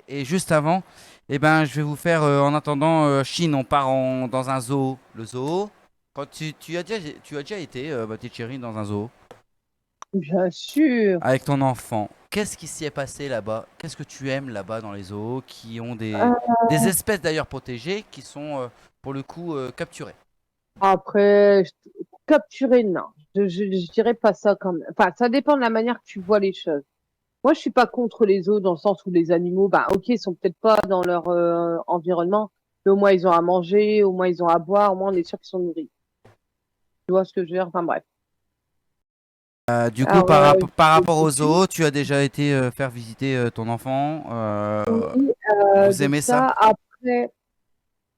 Et juste avant, eh ben, je vais vous faire, en attendant, Chine, on part dans un zoo. Le zoo, quand tu as déjà été, ma petite chérie, dans un zoo Bien sûr. avec ton enfant. Qu'est-ce qui s'y est passé là-bas? Qu'est-ce que tu aimes là-bas dans les zoos qui ont Euh, des espèces d'ailleurs protégées qui sont pour le coup capturées? Après, capturer, non. Je dirais pas ça quand même. Enfin, ça dépend de la manière que tu vois les choses. Moi, je suis pas contre les zoos dans le sens où les animaux, bah, ok, ils sont peut-être pas dans leur environnement, mais au moins ils ont à manger, au moins ils ont à boire, au moins on est sûr qu'ils sont nourris. Tu vois ce que je veux dire? Enfin bref. Du coup, Alors, par je rapport aux suis zoos, tu as déjà été faire visiter ton enfant. oui, Vous de aimez ça? ça. Après,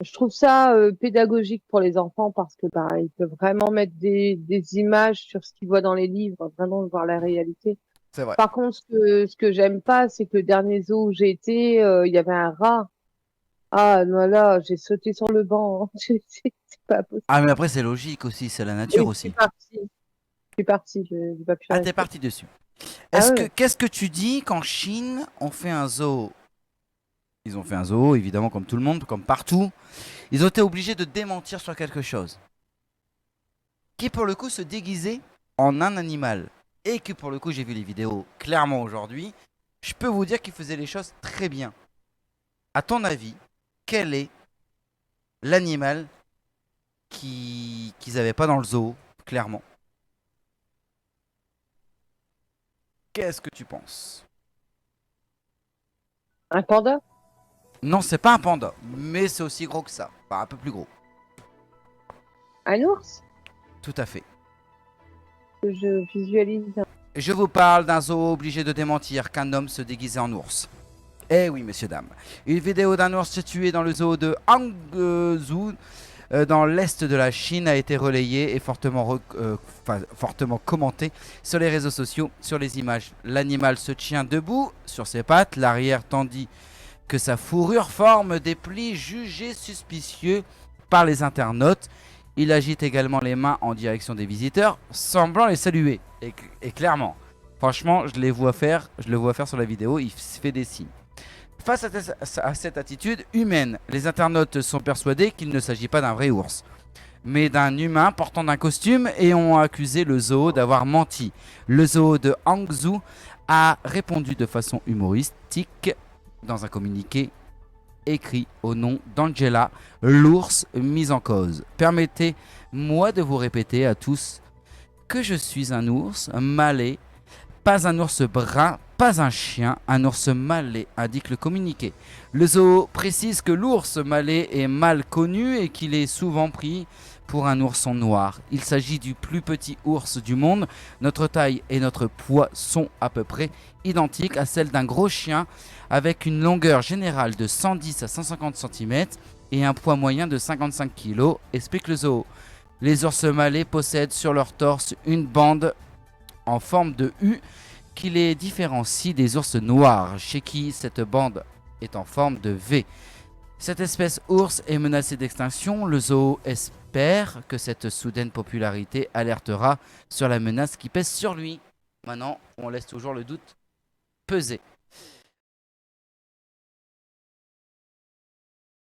je trouve ça pédagogique pour les enfants parce que bah, ils peuvent vraiment mettre des images sur ce qu'ils voient dans les livres, vraiment voir la réalité. C'est vrai. Par contre, ce que j'aime pas, c'est que le dernier zoo où j'ai été, il y avait un rat. Ah, voilà, j'ai sauté sur le banc. C'est pas Ah, mais possible. après, c'est logique aussi, c'est la nature Et je suis aussi. partie. Je suis partie, je n'ai pas pu Ah, t'es rester. parti dessus. Ah ouais. Qu'est-ce que tu dis qu'en Chine, on fait un zoo? Ils ont fait un zoo, évidemment, comme tout le monde, comme partout. Ils ont été obligés de démentir sur quelque chose. Qui, pour le coup, se déguisait en un animal. Et que, pour le coup, j'ai vu les vidéos clairement aujourd'hui. Je peux vous dire qu'ils faisaient les choses très bien. À ton avis, quel est l'animal qu'ils n'avaient pas dans le zoo, clairement? Qu'est-ce que tu penses? Un panda? Non, c'est pas un panda, mais c'est aussi gros que ça. Enfin, un peu plus gros. Un ours? Tout à fait. Je visualise. Je vous parle d'un zoo obligé de démentir qu'un homme se déguisait en ours. Eh oui, messieurs, dames. Une vidéo d'un ours tué dans le zoo de Hangzhou, dans l'est de la Chine, a été relayée et fortement commentée sur les réseaux sociaux. Sur les images, l'animal se tient debout sur ses pattes, l'arrière tandis que sa fourrure forme des plis jugés suspicieux par les internautes. Il agite également les mains en direction des visiteurs, semblant les saluer. Et clairement, franchement, je le vois faire sur la vidéo, il se fait des signes. Face à cette attitude humaine, les internautes sont persuadés qu'il ne s'agit pas d'un vrai ours, mais d'un humain portant un costume et ont accusé le zoo d'avoir menti. Le zoo de Hangzhou a répondu de façon humoristique dans un communiqué écrit au nom d'Angela, l'ours mis en cause. Permettez-moi de vous répéter à tous que je suis un ours malais, pas un ours brun, pas un chien, un ours malais, indique le communiqué. Le zoo précise que l'ours malais est mal connu et qu'il est souvent pris pour un ourson noir. Il s'agit du plus petit ours du monde. Notre taille et notre poids sont à peu près identiques à celles d'un gros chien, avec une longueur générale de 110 à 150 cm et un poids moyen de 55 kg, explique le zoo. Les ours malais possèdent sur leur torse une bande en forme de U qui les différencie des ours noirs, chez qui cette bande est en forme de V. Cette espèce ours est menacée d'extinction. Le zoo espère que cette soudaine popularité alertera sur la menace qui pèse sur lui. Maintenant, on laisse toujours le doute peser.